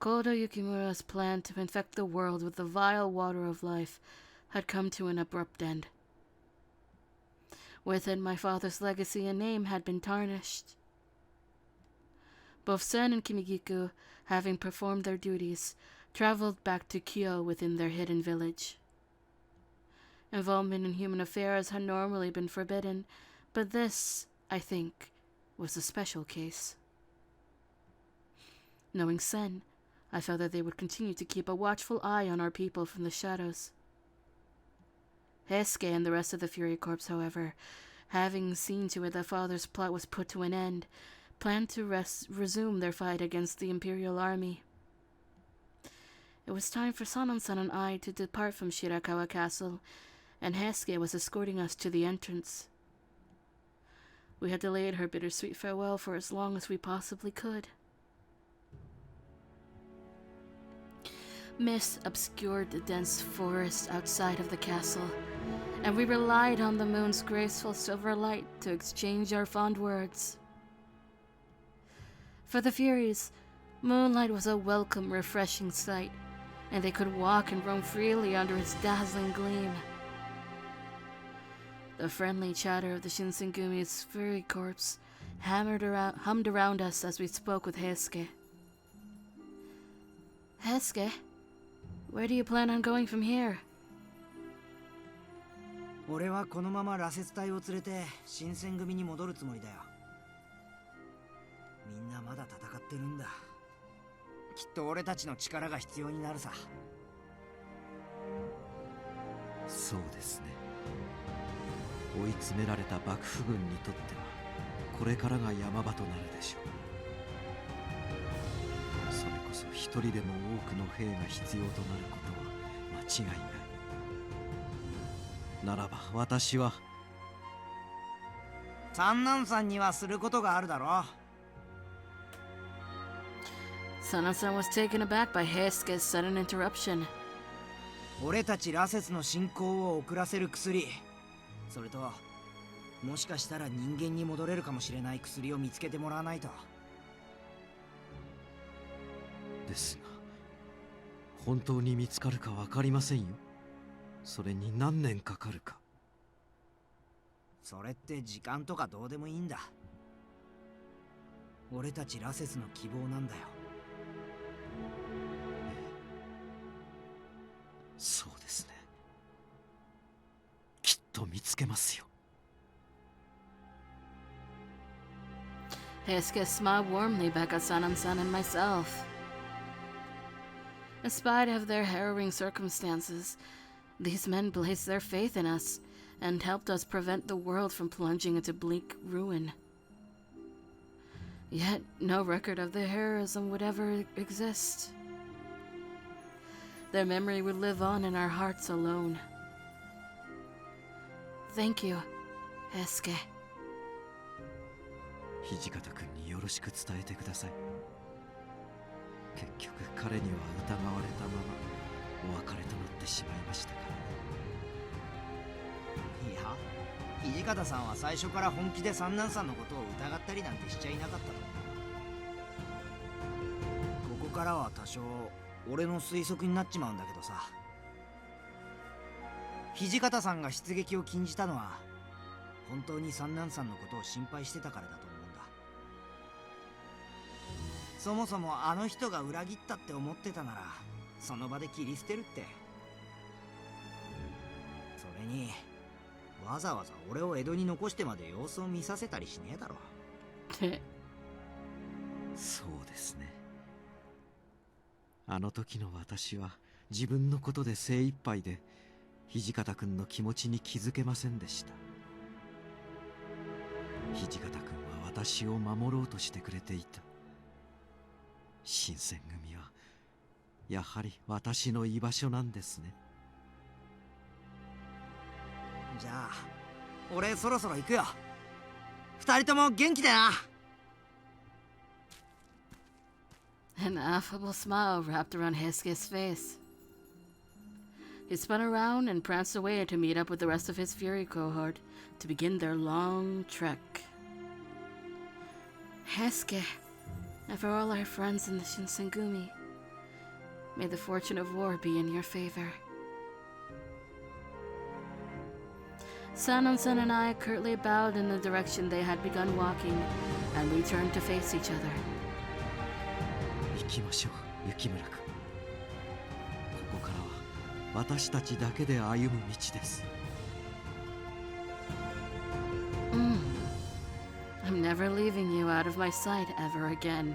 Kodo Yukimura's plan to infect the world with the vile water of life had come to an abrupt end. With it, my father's legacy and name had been tarnished. Both Sen and Kimigiku, having performed their duties, traveled back to Kyo within their hidden village. Involvement in human affairs had normally been forbidden, but this, I think, was a special case. Knowing Sen, I felt that they would continue to keep a watchful eye on our people from the shadows. Heisuke and the rest of the Fury Corps, however, having seen to it that father's plot was put to an end, planned to resume their fight against the Imperial Army. It was time for Sanan-san and I to depart from Shirakawa Castle, and Heisuke was escorting us to the entrance. We had delayed her bittersweet farewell for as long as we possibly could. Mist obscured the dense forest outside of the castle, and we relied on the moon's graceful silver light to exchange our fond words. For the Furies, moonlight was a welcome, refreshing sight, and they could walk and roam freely under its dazzling gleam. The friendly chatter of the Shinsengumi's Fury Corps hummed around us as we spoke with Heisuke. Heisuke, where do you plan on going from here? 俺はこのまま羅刹隊を連れて新選組に戻るつもりだよ。みんなまだ戦ってるんだ。きっと俺たちの力が必要になるさ。そうですね。追い詰められた幕府軍にとってはこれからが山場となるでしょう。それこそ一人でも多くの兵が必要となることは間違いない。ならば私は三男さんにはすることがあるだろう。Sanan-san was taken aback by Heisuke's sudden interruption. 俺たち羅刹の進行を遅らせる薬、それともしかしたら人間に戻れるかもしれない薬を見つけてもらわないと。ですが本当に見つかるか分かりませんよ。それに何年かかるか。それって時間とかどうでもいいんだ。俺たち羅刹の希望なんだよ。そうですね。きっと見つけますよ。Heisuke smiled warmly back at Sanan-san and myself. In spite of their harrowing circumstances, these men placed their faith in us and helped us prevent the world from plunging into bleak ruin. Yet no record of their heroism would ever exist. Their memory would live on in our hearts alone. Thank you, Heisuke. 土方君によろしく伝えてください。結局彼には疑われたままお別れとなってしまいましたからね。いや、土方さんは最初から本気で三男さんのことを疑ったりなんてしちゃいなかったと。ここからは多少俺の推測になっちまうんだけどさ、土方さんが出撃を禁じたのは本当に三男さんのことを心配してたからだと思うんだ。そもそもあの人が裏切ったって思ってたならその場で切り捨てるって。それにわざわざ俺を江戸に残してまで様子を見させたりしねえだろ。そうですね。あの時の私は自分のことで精一杯で土方君の気持ちに気づけませんでした。土方君は私を守ろうとしてくれていた。新選組はやはり私の居場所なんですね。じゃあ俺そろそろ行くよ。二人とも元気でな。An affable smile wrapped around Heisuke's face. He spun around and pranced away to meet up with the rest of his Fury cohort to begin their long trek. Heisuke, and for all our friends in the Shinsengumi, May the fortune of war be in your favor. Sanan and I curtly bowed in the direction they had begun walking, and we turned to face each other. 行きましょう、雪村君。ここからは私たちだけで歩む道です。I'm never leaving you out of my sight ever again.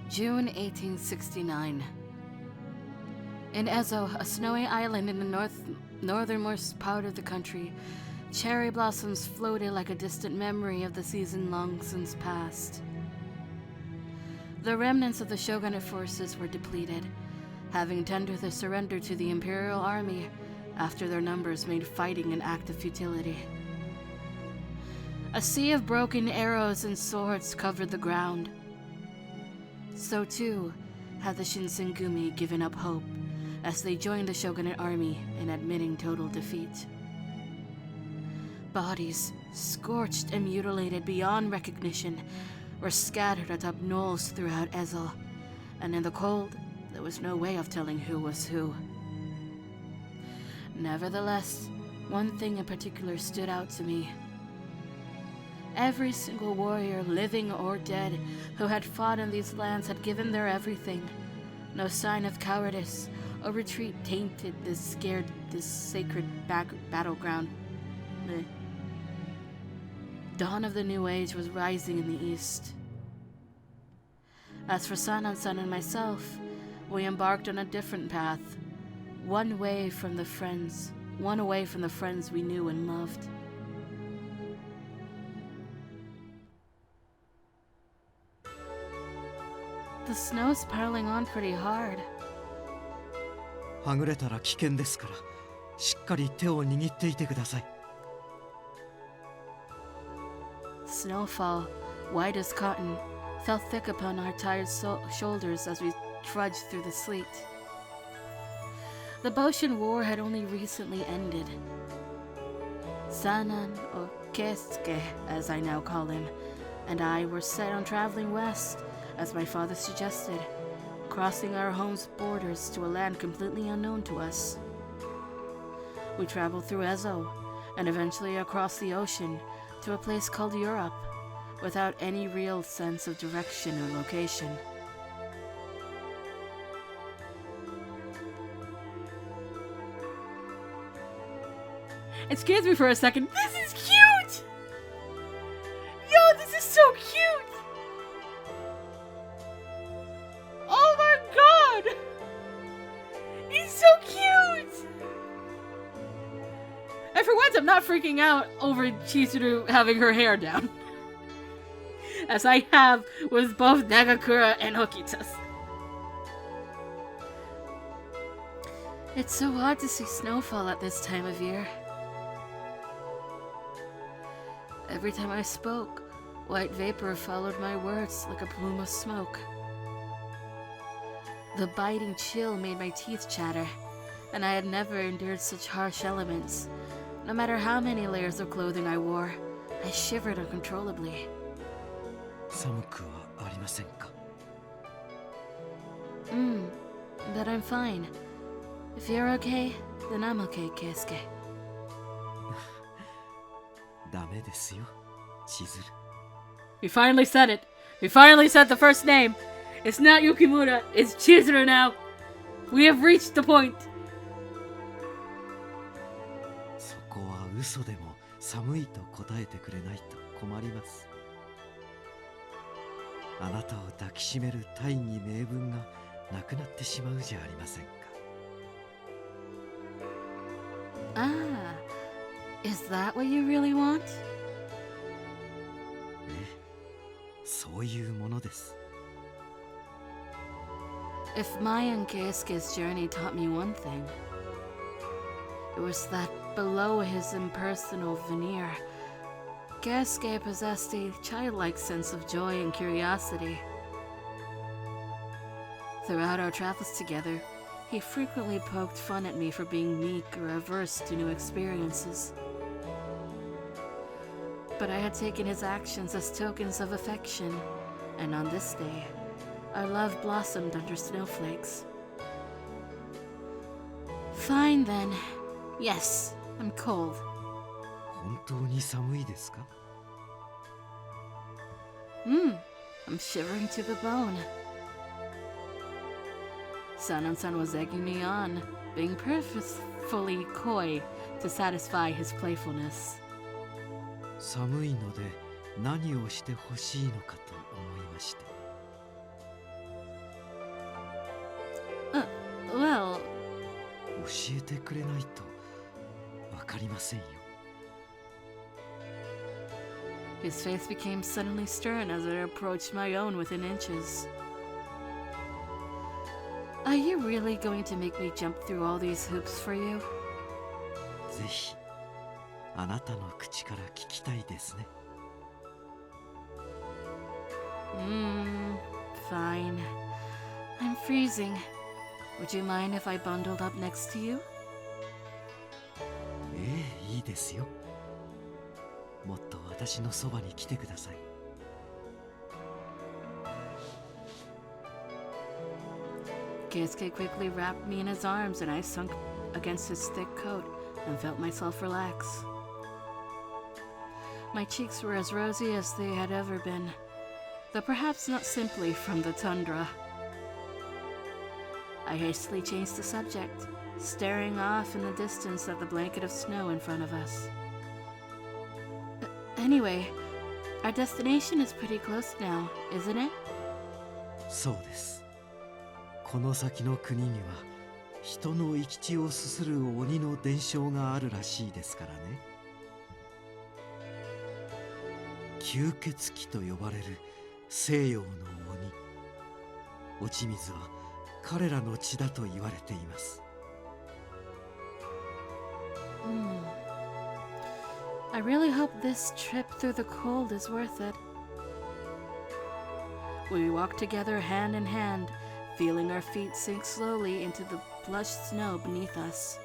June 1869. In Ezo, a snowy island in the northernmost part of the country, cherry blossoms floated like a distant memory of the season long since past. The remnants of the shogunate forces were depleted, having tendered their surrender to the imperial army after their numbers made fighting an act of futility. A sea of broken arrows and swords covered the ground. So too had the Shinsengumi given up hope as they joined the shogunate army in admitting total defeat. Bodies, scorched and mutilated beyond recognition, were scattered atop knolls throughout Ezo, and in the cold, there was no way of telling who was who. Nevertheless, one thing in particular stood out to me. Every single warrior, living or dead, who had fought in these lands had given their everything. No sign of cowardice or retreat tainted this sacred battleground. The dawn of the new age was rising in the east. As for Sanan and myself, we embarked on a different path, one away from the friends we knew and loved. The snow's piling on pretty hard. はぐれたら危険ですから、しっかり手を握っていてください。Snowfall, white as cotton, fell thick upon our tired shoulders as we trudged through the sleet. The Boshin War had only recently ended. Sanan, or Keisuke as I now call him, and I were set on traveling west, as my father suggested, crossing our home's borders to a land completely unknown to us. We traveled through Ezo, and eventually across the ocean to a place called Europe, without any real sense of direction or location. Excuse me for a second. This is cute! Yo, this is so cute! Oh my god! He's so cute! And for once, I'm not freaking out over Chizuru having her hair down. As I have with both Nagakura and Hokitas. It's so odd to see snowfall at this time of year. Every time I spoke, white vapor followed my words like a plume of smoke. The biting chill made my teeth chatter, and I had never endured such harsh elements. No matter how many layers of clothing I wore, I shivered uncontrollably. 寒くはありませんか? But I'm fine. If you're okay, then I'm okay, Keisuke. ダメですよ、千鶴。 We finally said it. We finally said the first name. It's not Yukimura, it's Chizuru now. We have reached the point. そこは嘘でも寒いと答えてくれないと困ります。あなたを抱きしめる大義名分がなくなってしまうじゃありませんか。Ah, is that what you really want? ええ、そういうものです。If my and Keisuke's journey taught me one thing, It was that below his impersonal veneer, Keisuke possessed a childlike sense of joy and curiosity. Throughout our travels together, he frequently poked fun at me for being meek or averse to new experiences. But I had taken his actions as tokens of affection, and on this day, our love blossomed under snowflakes. Fine then. Yes, I'm cold. 本当に寒いですか? I'm shivering to the bone. Sanan-san was egging me on, being purposefully coy to satisfy his playfulness. 寒いので何をしてほしいのかと思いまして。Well... 教えてくれないとわかりませんよ。His face became suddenly stern as I approached my own within inches. Are you really going to make me jump through all these hoops for you? ぜひあなたの口から聞きたいですね。Fine. I'm freezing. Would you mind if I bundled up next to you? いいですよ。もっと私のそばに来てください。Keisuke quickly wrapped me in his arms and I sunk against his thick coat and felt myself relax. My cheeks were as rosy as they had ever been, though perhaps not simply from the tundra. I hastily changed the subject, staring off in the distance at the blanket of snow in front of us. Anyway, our destination is pretty close now, isn't it? そうです。この先の国には人の生き血をすする鬼の伝承があるらしいですからね。吸血鬼と呼ばれる西洋の鬼。落ち水は彼らの血だと言われています。I really hope this trip through the cold is worth it. We walked together hand in hand, feeling our feet sink slowly into the plush snow beneath us.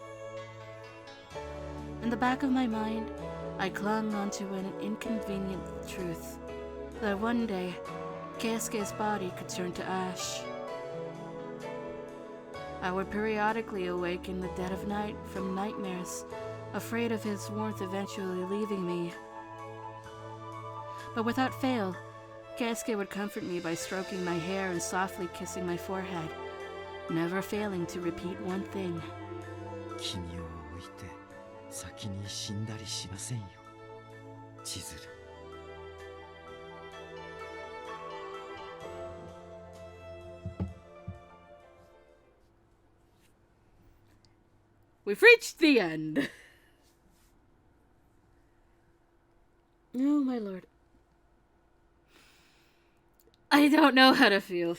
In the back of my mind, I clung onto an inconvenient truth, that one day, Keisuke's body could turn to ash. I would periodically awake in the dead of night from nightmares, afraid of his warmth eventually leaving me. But without fail, Keisuke would comfort me by stroking my hair and softly kissing my forehead, never failing to repeat one thing. 君を置いて先に死んだりしませんよ、千鶴。We've reached the end. Oh my lord. I don't know how to feel.